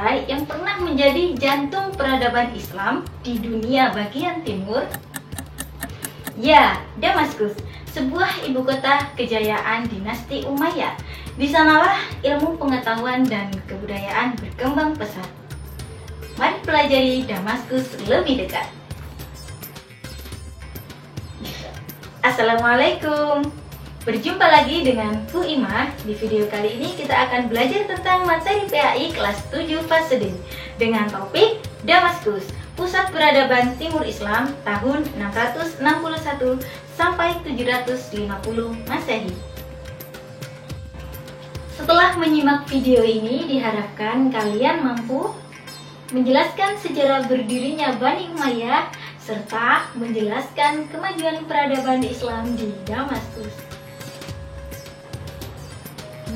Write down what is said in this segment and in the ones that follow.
kota yang pernah menjadi jantung peradaban Islam di dunia bagian timur? Ya, Damaskus, sebuah ibu kota kejayaan dinasti Umayyad. Di sanalah ilmu pengetahuan dan kebudayaan berkembang pesat. Mari pelajari Damaskus lebih dekat. Assalamualaikum. Berjumpa lagi dengan Bu Ima. Di video kali ini kita akan belajar tentang materi PAI kelas 7 fase D dengan topik Damaskus, pusat peradaban Timur Islam tahun 661 sampai 750 Masehi. Setelah menyimak video ini, diharapkan kalian mampu menjelaskan sejarah berdirinya Bani Umayyah serta menjelaskan kemajuan peradaban Islam di Damaskus.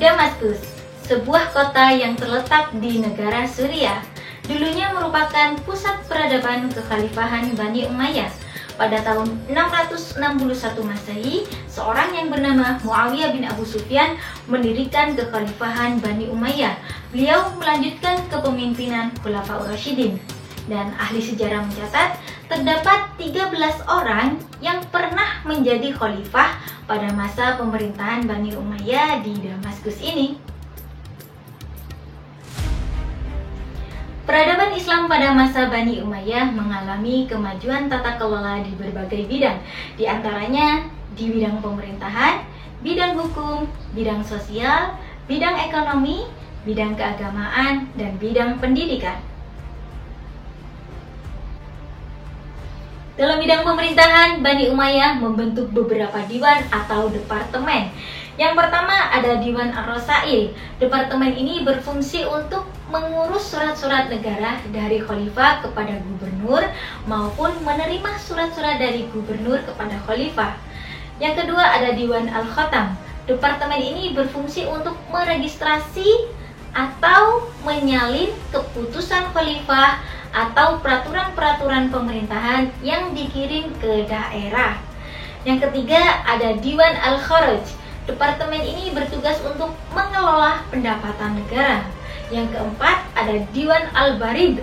Damaskus, sebuah kota yang terletak di negara Suriah, dulunya merupakan pusat peradaban kekhalifahan Bani Umayyah. Pada tahun 661 Masehi, seorang yang bernama Muawiyah bin Abu Sufyan mendirikan kekhalifahan Bani Umayyah. Beliau melanjutkan kepemimpinan Khulafaur Rasyidin. Dan ahli sejarah mencatat, terdapat 13 orang yang pernah menjadi khalifah pada masa pemerintahan Bani Umayyah di Damaskus ini. Peradaban Islam pada masa Bani Umayyah mengalami kemajuan tata kelola di berbagai bidang, di antaranya di bidang pemerintahan, bidang hukum, bidang sosial, bidang ekonomi, bidang keagamaan, dan bidang pendidikan. Dalam bidang pemerintahan, Bani Umayyah membentuk beberapa diwan atau departemen. Yang pertama ada Diwan Ar-Rasail. Departemen ini berfungsi untuk mengurus surat-surat negara dari khalifah kepada gubernur maupun menerima surat-surat dari gubernur kepada khalifah. Yang kedua ada Diwan Al-Khatam. Departemen ini berfungsi untuk meregistrasi atau menyalin keputusan khalifah atau peraturan-peraturan pemerintahan yang dikirim ke daerah. Yang ketiga ada Diwan Al-Kharaj. Departemen ini bertugas untuk mengelola pendapatan negara. Yang keempat ada Diwan Al-Barid.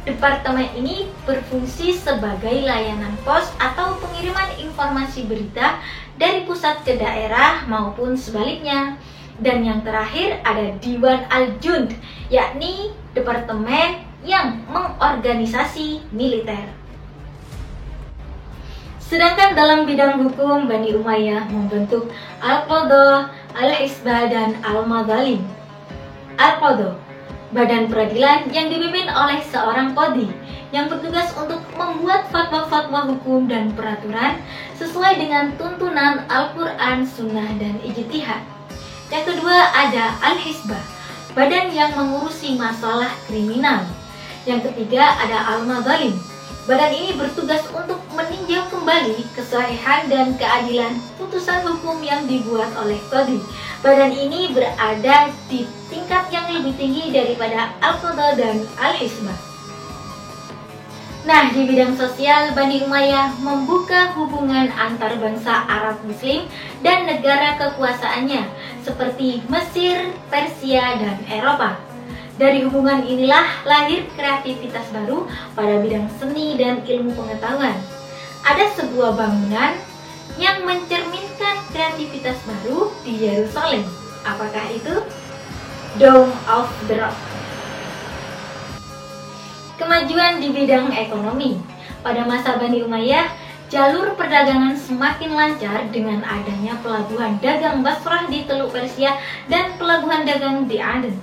Departemen ini berfungsi sebagai layanan pos atau pengiriman informasi berita dari pusat ke daerah maupun sebaliknya. Dan yang terakhir ada Diwan Al-Jund, yakni departemen yang mengorganisasi militer. Sedangkan dalam bidang hukum, Bani Umayyah membentuk Al-Qadha, Al-Hisbah, dan Al-Madhalim. Al-Qadha, badan peradilan yang dipimpin oleh seorang qadhi yang bertugas untuk membuat fatwa-fatwa hukum dan peraturan sesuai dengan tuntunan Al-Quran, Sunnah, dan Ijtihad. Yang kedua ada Al-Hisbah, badan yang mengurusi masalah kriminal. Yang ketiga ada Al-Madhalim. Badan ini bertugas untuk meninjau kembali kesahihan dan keadilan putusan hukum yang dibuat oleh qadhi. Badan ini berada di tingkat yang lebih tinggi daripada Al-Qadha dan Al-Hisbah. Nah, di bidang sosial, Bani Umayyah membuka hubungan antar bangsa Arab Muslim dan negara kekuasaannya seperti Mesir, Persia, dan Eropa. Dari hubungan inilah lahir kreativitas baru pada bidang seni dan ilmu pengetahuan. Ada sebuah bangunan yang mencerminkan kreativitas baru di Yerusalem. Apakah itu? Dome of the Rock. Kemajuan di bidang ekonomi. Pada masa Bani Umayyah, jalur perdagangan semakin lancar dengan adanya pelabuhan dagang Basrah di Teluk Persia dan pelabuhan dagang di Aden.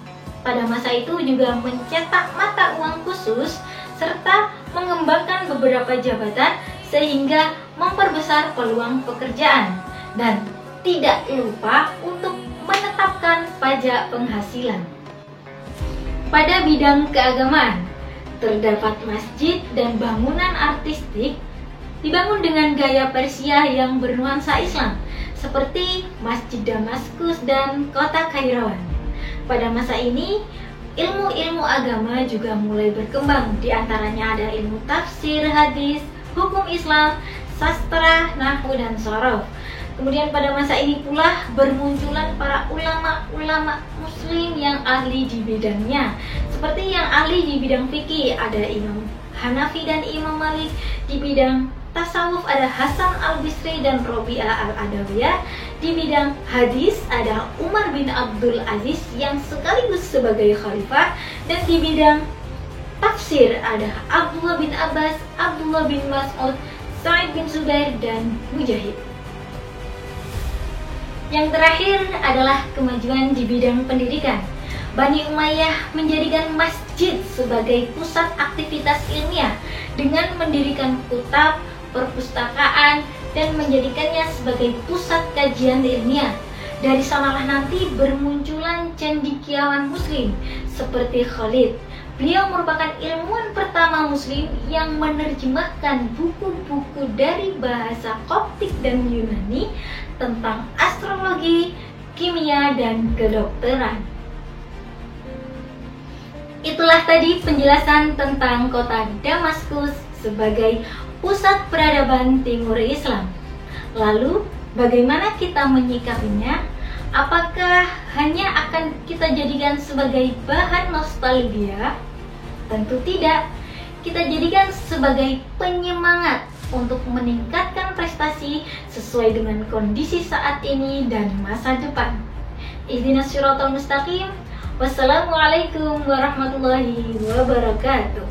Pada masa itu juga mencetak mata uang khusus serta mengembangkan beberapa jabatan sehingga memperbesar peluang pekerjaan dan tidak lupa untuk menetapkan pajak penghasilan. Pada bidang keagamaan, terdapat masjid dan bangunan artistik dibangun dengan gaya Persia yang bernuansa Islam seperti Masjid Damaskus dan Kota Kairawan. Pada masa ini, ilmu-ilmu agama juga mulai berkembang. Di antaranya ada ilmu tafsir, hadis, hukum Islam, sastra, nahwu, dan shorof. Kemudian pada masa ini pula bermunculan para ulama-ulama muslim yang ahli di bidangnya. Seperti yang ahli di bidang fikih ada Imam Hanafi dan Imam Malik, di bidang tasawuf ada Hasan al-Bisri dan Robi'ah al-Adawiyah, di bidang hadis ada Umar bin Abdul Aziz yang sekaligus sebagai khalifah, dan di bidang tafsir ada Abdullah bin Abbas, Abdullah bin Mas'ud, Sa'id bin Zubair, dan Mujahid. Yang terakhir adalah kemajuan di bidang pendidikan. Bani Umayyah menjadikan masjid sebagai pusat aktivitas ilmiah dengan mendirikan kitab, perpustakaan, dan menjadikannya sebagai pusat kajian ilmiah. Dari sanalah nanti bermunculan cendekiawan muslim seperti Khalid. Beliau merupakan ilmuwan pertama muslim yang menerjemahkan buku-buku dari bahasa Koptik dan Yunani tentang astrologi, kimia, dan kedokteran. Itulah tadi penjelasan tentang kota Damaskus sebagai pusat peradaban Timur Islam. Lalu, bagaimana kita menyikapinya? Apakah hanya akan kita jadikan sebagai bahan nostalgia? Tentu tidak. Kita jadikan sebagai penyemangat untuk meningkatkan prestasi sesuai dengan kondisi saat ini dan masa depan. Ihdinas siratal mustaqim. Wassalamualaikum warahmatullahi wabarakatuh.